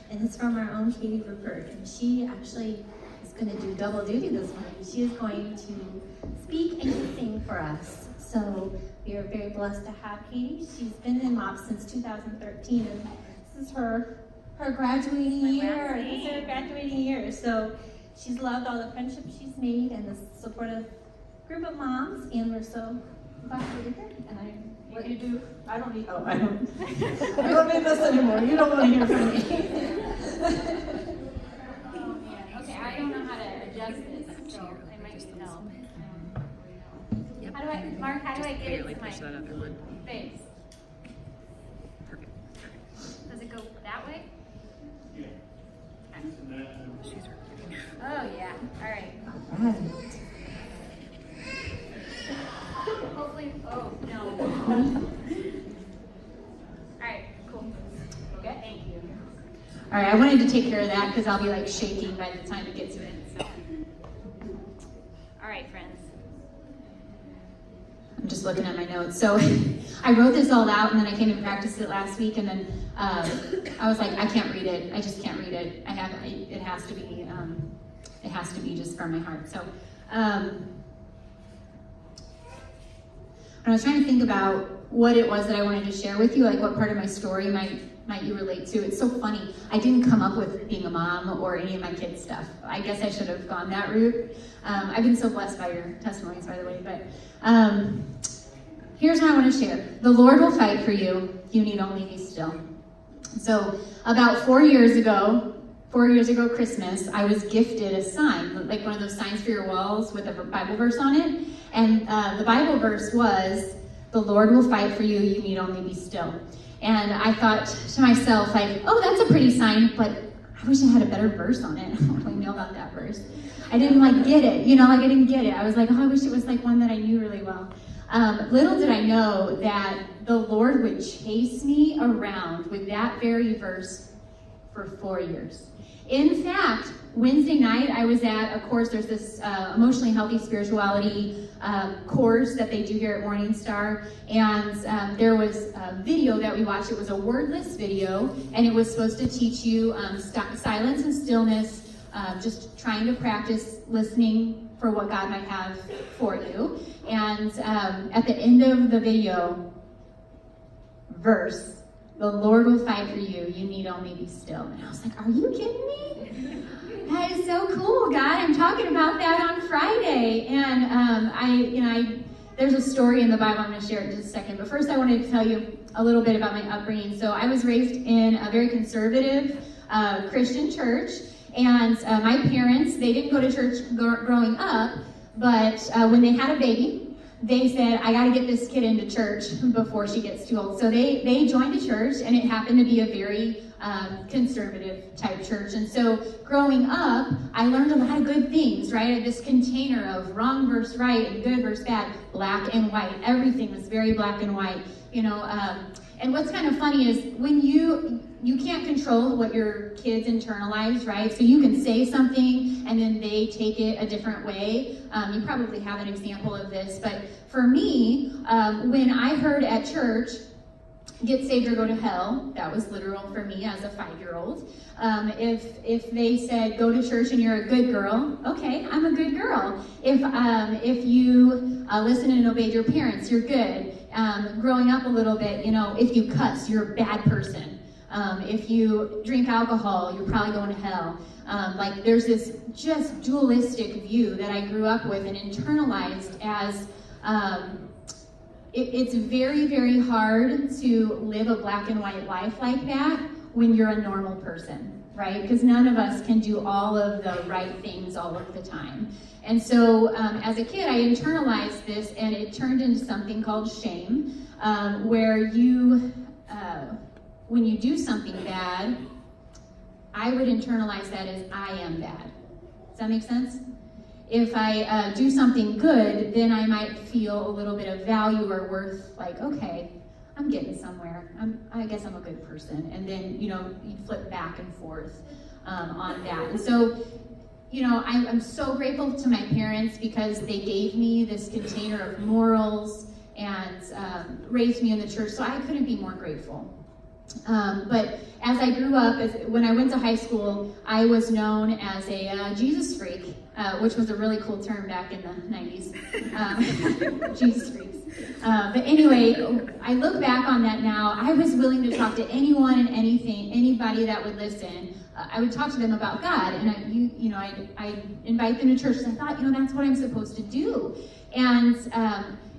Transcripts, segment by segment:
and it's from our own Katie Rupert, and she actually is going to do double duty this morning. She is going to speak and sing for us. So we are very blessed to have Katie. She's been in MOPS since 2013, and this is her graduating year. This is her graduating year. So she's loved all the friendships she's made and the supportive group of moms, and we're so glad you're here. And what do you do? I don't need this anymore. You don't want to hear from me. Oh man. Okay, I don't know how to adjust this, so I might need help. Mark, how do I get it to my face? Perfect. Does it go that way? Yeah. Oh yeah. All right. Hopefully. Oh no. All right. Cool. Okay. Thank you. All right, I wanted to take care of that because I'll be like shaking by the time it gets to it. So. All right, friends. I'm just looking at my notes. So I wrote this all out, and then I came and practiced it last week, and then I was like, I can't read it. I just can't read it. It has to be just from my heart. So I was trying to think about what it was that I wanted to share with you, like what part of my story might you relate to. It's so funny. I didn't come up with being a mom or any of my kids' stuff. I guess I should have gone that route. I've been so blessed by your testimonies, by the way. But here's what I want to share. The Lord will fight for you. You need only be still. So about 4 years ago Christmas, I was gifted a sign, like one of those signs for your walls with a Bible verse on it. And the Bible verse was, the Lord will fight for you. You need only be still. And I thought to myself, like, oh, that's a pretty sign, but I wish I had a better verse on it. How do I know about that verse? I didn't get it, I didn't get it. I was like, oh, I wish it was like one that I knew really well. Little did I know that the Lord would chase me around with that very verse for 4 years. In fact, Wednesday night I was at a course. There's this emotionally healthy spirituality course that they do here at Morning Star, and there was a video that we watched. It was a wordless video, and it was supposed to teach you silence and stillness, just trying to practice listening for what God might have for you. And at the end of the video, verse, the Lord will fight for you. You need only be still. And I was like, are you kidding me? That is so cool, God. I'm talking about that on Friday. And there's a story in the Bible. I'm going to share it in just a second. But first I wanted to tell you a little bit about my upbringing. So I was raised in a very conservative Christian church. And my parents, they didn't go to church growing up. But when they had a baby, they said, I got to get this kid into church before she gets too old. So they joined a church, and it happened to be a very conservative type church. And so growing up, I learned a lot of good things, right? I had this container of wrong versus right and good versus bad, black and white. Everything was very black and white, And what's kind of funny is when you can't control what your kids internalize, right? So you can say something and then they take it a different way. You probably have an example of this, but for me, when I heard at church, get saved or go to hell, that was literal for me as a 5-year-old. If they said, go to church and you're a good girl, okay, I'm a good girl. If you listen and obeyed your parents, you're good. Growing up a little bit, if you cuss, you're a bad person. If you drink alcohol, you're probably going to hell. There's this just dualistic view that I grew up with and internalized as it's very, very hard to live a black and white life like that when you're a normal person, right? Because none of us can do all of the right things all of the time. And so as a kid, I internalized this, and it turned into something called shame, where when you do something bad, I would internalize that as I am bad. Does that make sense? If I do something good, then I might feel a little bit of value or worth, like, okay, I'm getting somewhere. I guess I'm a good person. And then, you flip back and forth on that. And so, I'm so grateful to my parents because they gave me this container of morals and raised me in the church. So I couldn't be more grateful. But as I grew up, when I went to high school, I was known as a Jesus freak, which was a really cool term back in the 90s. Jesus freaks. But anyway, I look back on that now. I was willing to talk to anyone and anything, anybody that would listen. I would talk to them about God, and I invite them to church. And I thought, that's what I'm supposed to do. And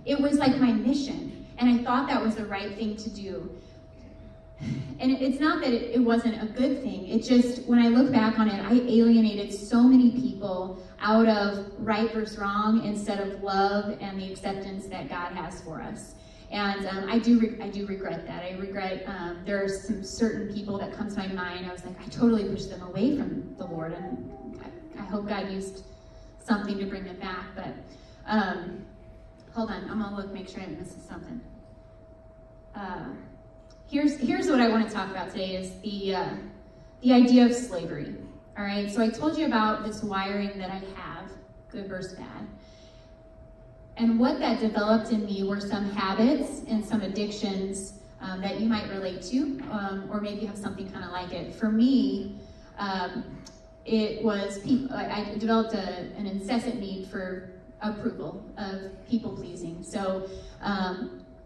it was like my mission, and I thought that was the right thing to do. And it's not that it wasn't a good thing. It just, when I look back on it, I alienated so many people out of right versus wrong instead of love and the acceptance that God has for us. And I do regret that. I regret there are some certain people that come to my mind. I was like, I totally pushed them away from the Lord, and I hope God used something to bring them back. But hold on, I'm gonna look, make sure I didn't miss something. Here's what I want to talk about today is the idea of slavery. All right, so I told you about this wiring that I have, good versus bad. And what that developed in me were some habits and some addictions that you might relate to, or maybe have something kind of like it. For me, it was I developed an incessant need for approval, of people pleasing. So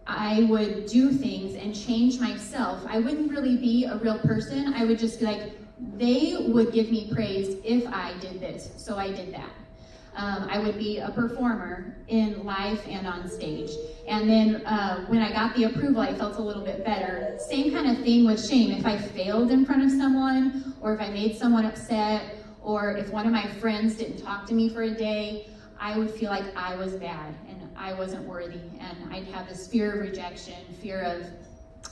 I would do things and change myself. I wouldn't really be a real person. I would just be like, they would give me praise if I did this, so I did that. I would be a performer in life and on stage. And then when I got the approval, I felt a little bit better. Same kind of thing with shame. If I failed in front of someone, or if I made someone upset, or if one of my friends didn't talk to me for a day, I would feel like I was bad and I wasn't worthy. And I'd have this fear of rejection, fear of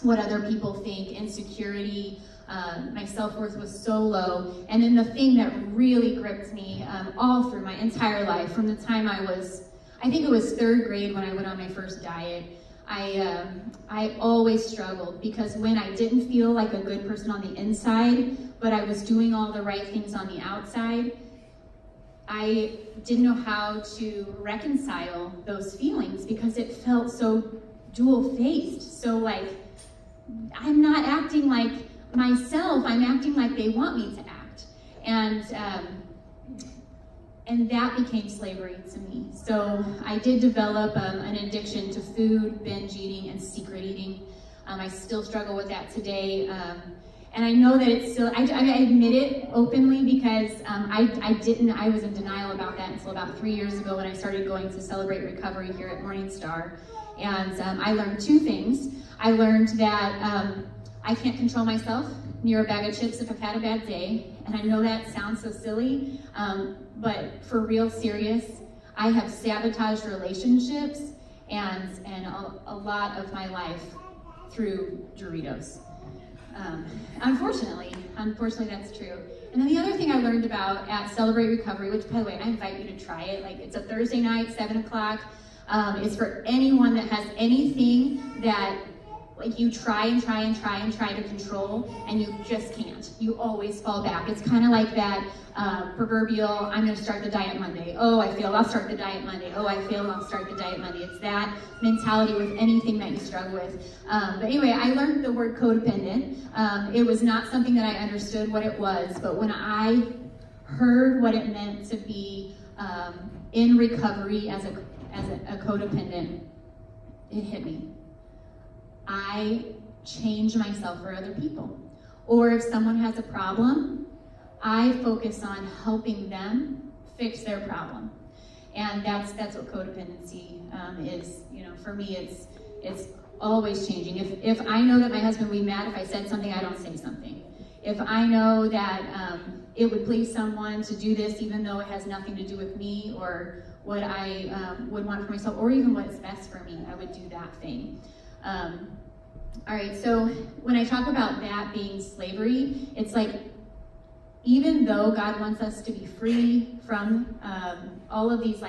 what other people think, insecurity. My self-worth was so low. And then the thing that really gripped me all through my entire life, from the time I think it was 3rd grade when I went on my first diet, I always struggled, because when I didn't feel like a good person on the inside, but I was doing all the right things on the outside, I didn't know how to reconcile those feelings, because it felt so dual-faced. So like, I'm not acting like myself, I'm acting like they want me to act. And that became slavery to me. So I did develop an addiction to food, binge eating, and secret eating. I still struggle with that today. And I know that it's still, I admit it openly, because I was in denial about that until about 3 years ago, when I started going to Celebrate Recovery here at Morning Star. And I learned 2 things. I learned that I can't control myself near a bag of chips if I've had a bad day. And I know that sounds so silly, but for real serious, I have sabotaged relationships and a lot of my life through Doritos. Unfortunately, that's true. And then the other thing I learned about at Celebrate Recovery, which, by the way, I invite you to try it. Like, it's a Thursday night, 7 o'clock. It's for anyone that has anything that, like, you try to control, and you just can't. You always fall back. It's kind of like that proverbial, I'm going to start the diet Monday. Oh, I failed, I'll start the diet Monday. Oh, I failed, I'll start the diet Monday. It's that mentality with anything that you struggle with. But anyway, I learned the word codependent. It was not something that I understood what it was, but when I heard what it meant to be in recovery as a codependent, it hit me. I change myself for other people. Or if someone has a problem, I focus on helping them fix their problem. And that's what codependency is. For me, it's always changing. If I know that my husband would be mad if I said something, I don't say something. If I know that it would please someone to do this, even though it has nothing to do with me or what I would want for myself, or even what's best for me, I would do that thing. All right, so when I talk about that being slavery, it's like, even though God wants us to be free from all of these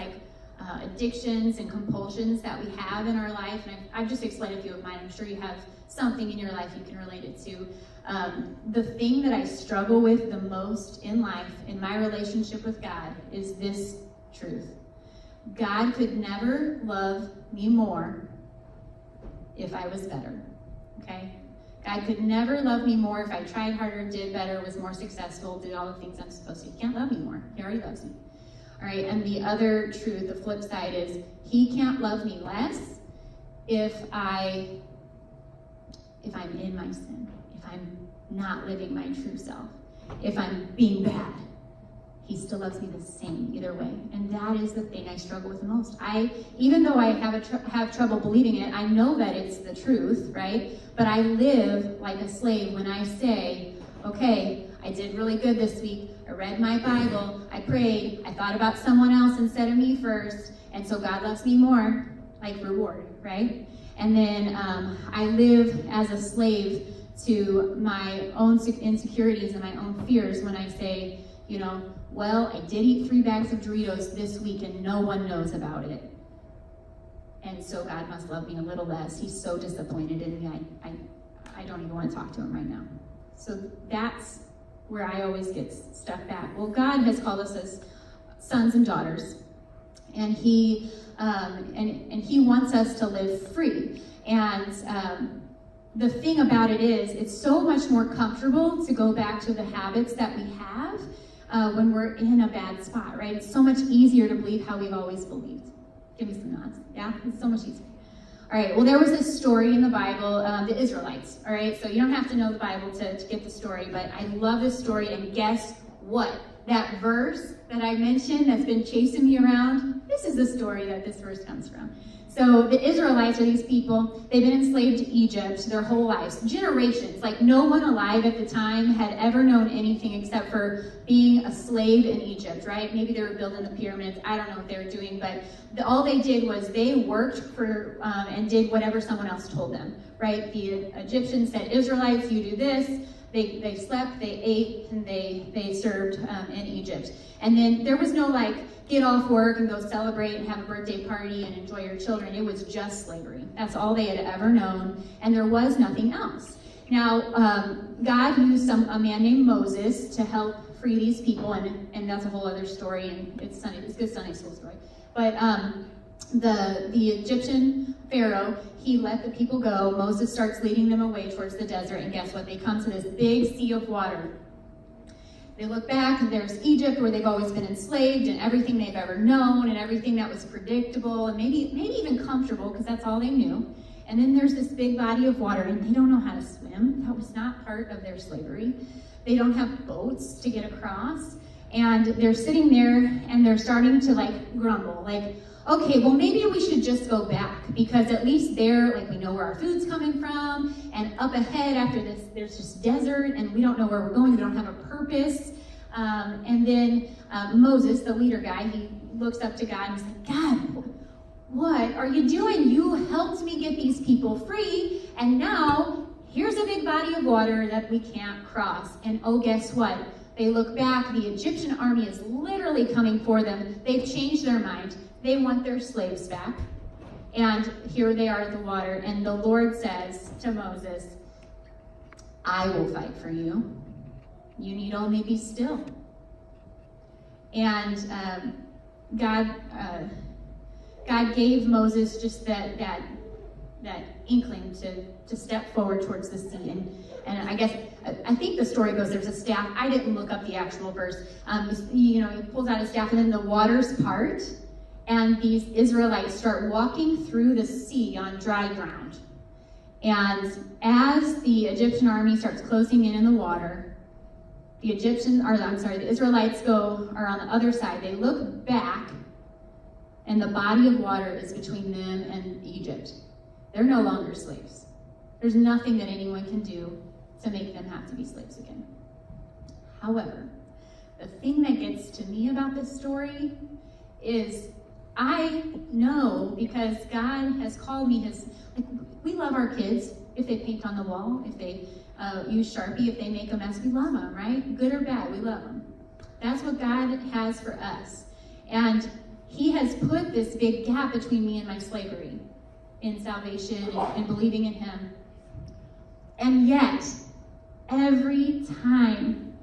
addictions and compulsions that we have in our life, and I've just explained a few of mine. I'm sure you have something in your life you can relate it to. The thing that I struggle with the most in life, in my relationship with God, is this truth. God could never love me more if I was better, okay? God could never love me more if I tried harder, did better, was more successful, did all the things I'm supposed to. He can't love me more. He already loves me. All right, and the other truth, the flip side is he can't love me less if I'm in my sin, if I'm not living my true self, if I'm being bad. He still loves me the same either way. And that is the thing I struggle with the most. Even though I have trouble believing it, I know that it's the truth, right? But I live like a slave when I say, okay, I did really good this week. I read my Bible. I prayed. I thought about someone else instead of me first. And so God loves me more, like reward, right? And then I live as a slave to my own insecurities and my own fears when I say, well, I did eat 3 bags of Doritos this week and no one knows about it. And so God must love me a little less. He's so disappointed in me. I don't even want to talk to him right now. So that's where I always get stuck back. Well, God has called us as sons and daughters, and He wants us to live free. And the thing about it is, it's so much more comfortable to go back to the habits that we have when we're in a bad spot, right? It's so much easier to believe how we've always believed. Give me some nods. Yeah, it's so much easier. All right, well, there was this story in the Bible, the Israelites, all right? So you don't have to know the Bible to get the story, but I love this story, and guess what? That verse that I mentioned that's been chasing me around, this is the story that this verse comes from. So the Israelites are these people, they've been enslaved to Egypt their whole lives, generations. Like no one alive at the time had ever known anything except for being a slave in Egypt, right? Maybe they were building the pyramids, I don't know what they were doing, but all they did was they worked for and did whatever someone else told them, right? The Egyptians said, Israelites, you do this. They slept, they ate, and they served in Egypt. And then there was no get off work and go celebrate and have a birthday party and enjoy your children. It was just slavery. That's all they had ever known, and there was nothing else. Now, God used a man named Moses to help free these people, and that's a whole other story, and it's a good Sunday school story. But the Egyptian Pharaoh, he let the people go. Moses starts leading them away towards the desert, and guess what? They come to this big sea of water. They look back, and there's Egypt, where they've always been enslaved, and everything they've ever known, and everything that was predictable, and maybe even comfortable, because that's all they knew. And then there's this big body of water, and they don't know how to swim. That was not part of their slavery. They don't have boats to get across, and they're sitting there, and they're starting to grumble, okay, well, maybe we should just go back, because at least there, we know where our food's coming from, and up ahead after this, there's just desert, and we don't know where we're going, we don't have a purpose. And then Moses, the leader guy, he looks up to God and he's like, God, what are you doing? You helped me get these people free, and now here's a big body of water that we can't cross. And oh, guess what? They look back, the Egyptian army is literally coming for them. They've changed their mind. They want their slaves back. And here they are at the water, and the Lord says to Moses, I will fight for you. You need only be still. And God gave Moses just that inkling to step forward towards the sea. And I think the story goes, there's a staff. I didn't look up the actual verse. He pulls out his staff, and then the waters part, and these Israelites start walking through the sea on dry ground. And as the Egyptian army starts closing in the water, the Israelites are on the other side. They look back, and the body of water is between them and Egypt. They're no longer slaves. There's nothing that anyone can do to make them have to be slaves again. However, the thing that gets to me about this story is I know, because God has called me we love our kids if they paint on the wall, if they use Sharpie, if they make a mess, we love them, right? Good or bad, we love them. That's what God has for us. And He has put this big gap between me and my slavery in salvation and believing in Him. And yet, every time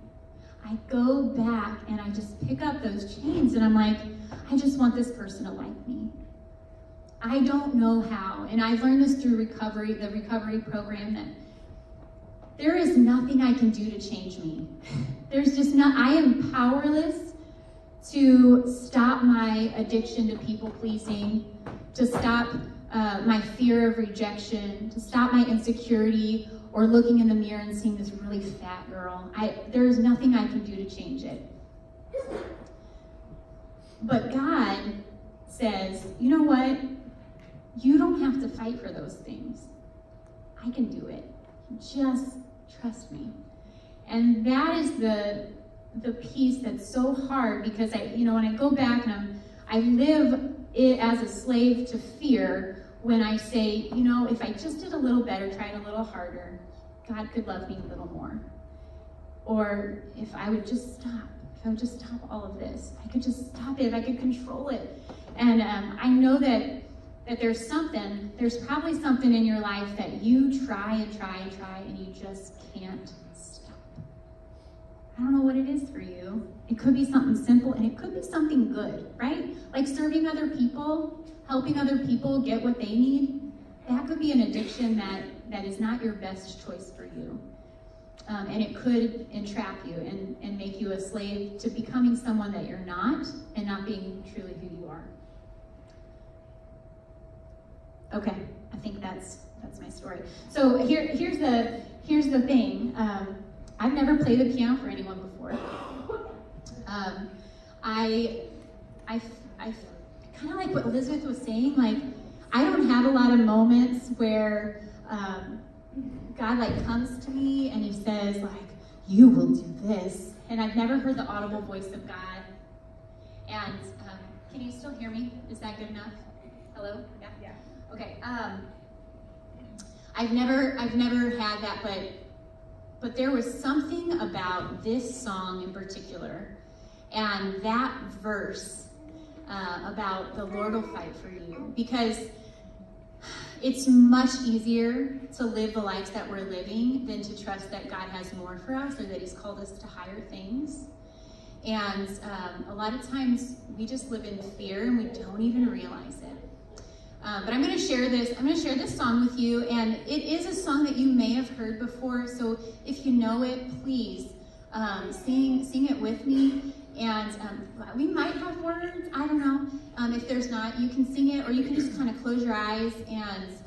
I go back and I just pick up those chains and I'm like, I just want this person to like me. I don't know how. And I've learned this through recovery, the recovery program, that there is nothing I can do to change me. I am powerless to stop my addiction to people pleasing, to stop my fear of rejection, to stop my insecurity or looking in the mirror and seeing this really fat girl. There is nothing I can do to change it. But God says, you know what? You don't have to fight for those things. I can do it. Just trust me. And that is the piece that's so hard, because when I go back and I live it as a slave to fear when I say, if I just did a little better, tried a little harder, God could love me a little more. Or if I would just stop all of this, I could just stop it, if I could control it. And I know that there's probably something in your life that you try and you just can't stop. I don't know what it is for you. It could be something simple, and it could be something good, right? Like serving other people, helping other people get what they need. That could be an addiction that is not your best choice for you. And it could entrap you and make you a slave to becoming someone that you're not, and not being truly who you are. Okay, I think that's my story. So here's the thing. I've never played the piano for anyone before. I kind of like what Elizabeth was saying. Like, I don't have a lot of moments where God comes to me and he says you will do this. And I've never heard the audible voice of God. And can you still hear me? Is that good enough? Hello? Yeah. Okay. I've never had that, but there was something about this song in particular, and that verse about the Lord will fight for you, because it's much easier to live the lives that we're living than to trust that God has more for us, or that he's called us to higher things. And a lot of times we just live in fear and we don't even realize it. But I'm going to share this song with you, and it is a song that you may have heard before. So if you know it, please sing it with me. And we might have words. I don't know. If there's not, you can sing it, or you can just kind of close your eyes and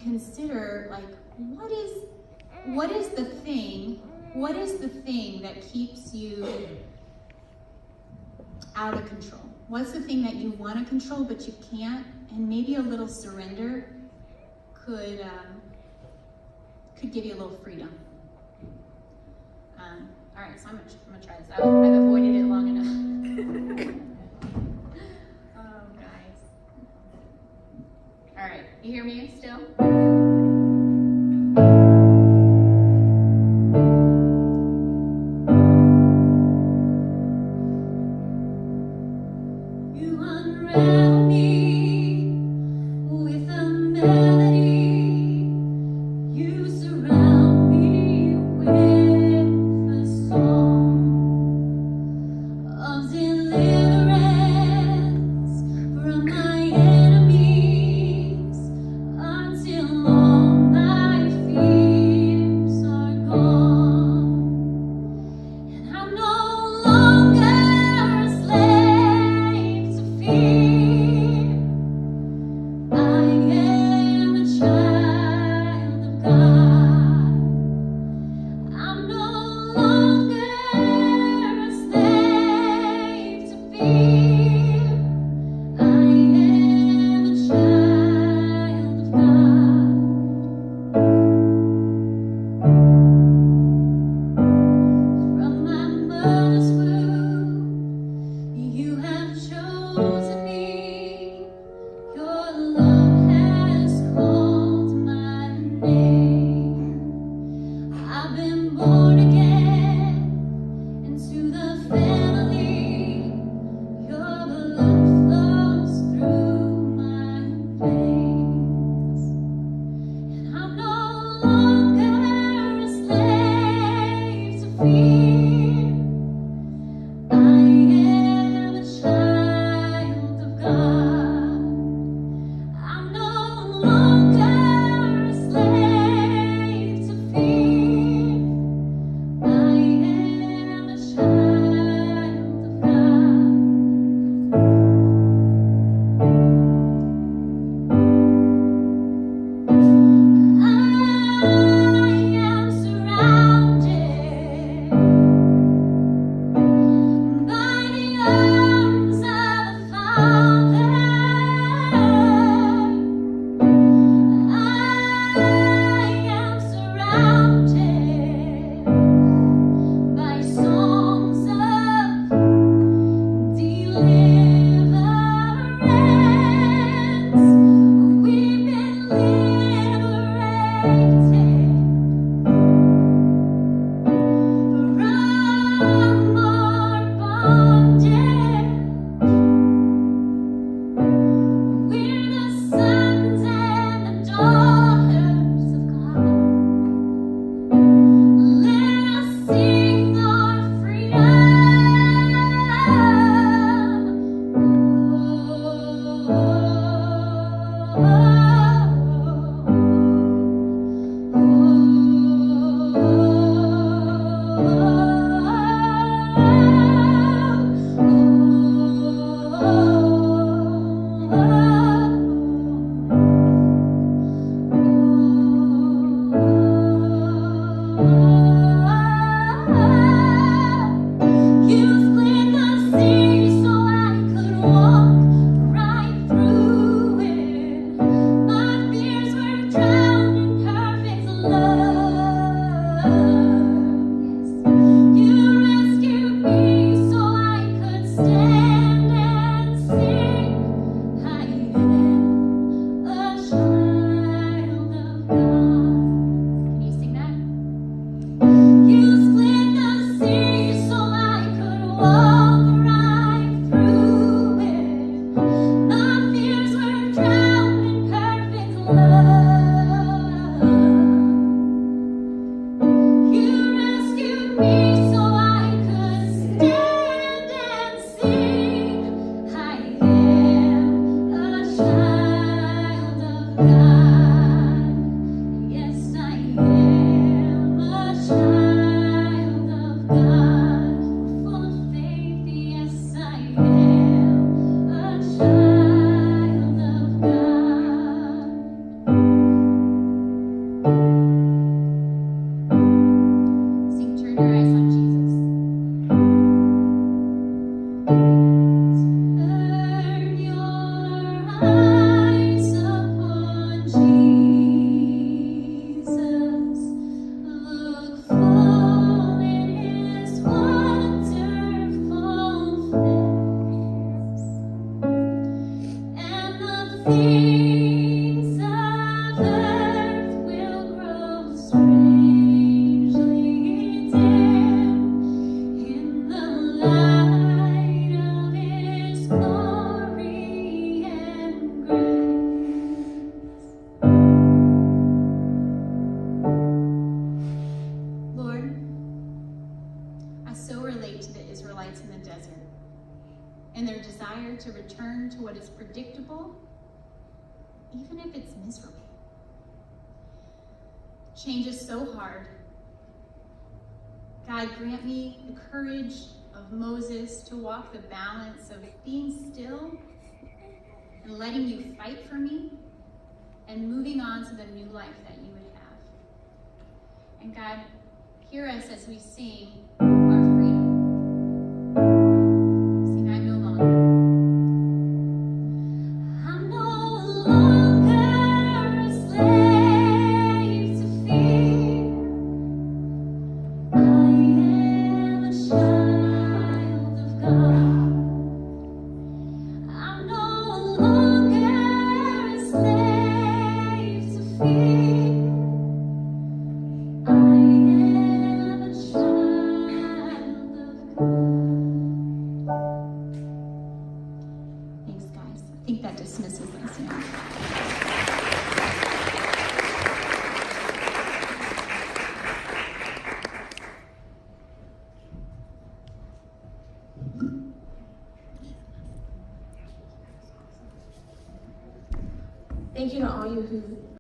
consider what is the thing that keeps you out of control? What's the thing that you want to control but you can't? And maybe a little surrender could give you a little freedom. All right, so I'm gonna try this. I've avoided it long enough. Oh, guys. All right, you hear me still? Unravel me with a melody. You surround me with a song of deliverance from my enemies until your eyes on Jesus. Turn your eyes upon Jesus. Look full in his wonderful face, and the things of earth will grow strangely dim in the light of his glory and grace. Lord, I so relate to the Israelites in the desert and their desire to return to what is predictable, even if it's miserable. Change is so hard. God, grant me the courage of Moses to walk the balance of being still and letting you fight for me and moving on to the new life that you would have. And God, hear us as we sing our freedom. Sing, I'm no longer. I'm no longer a slave to fear. I am a child of God. I'm no longer a slave to fear. I am a child of God. Thanks, guys. I think that dismisses us now. Thank you to all you who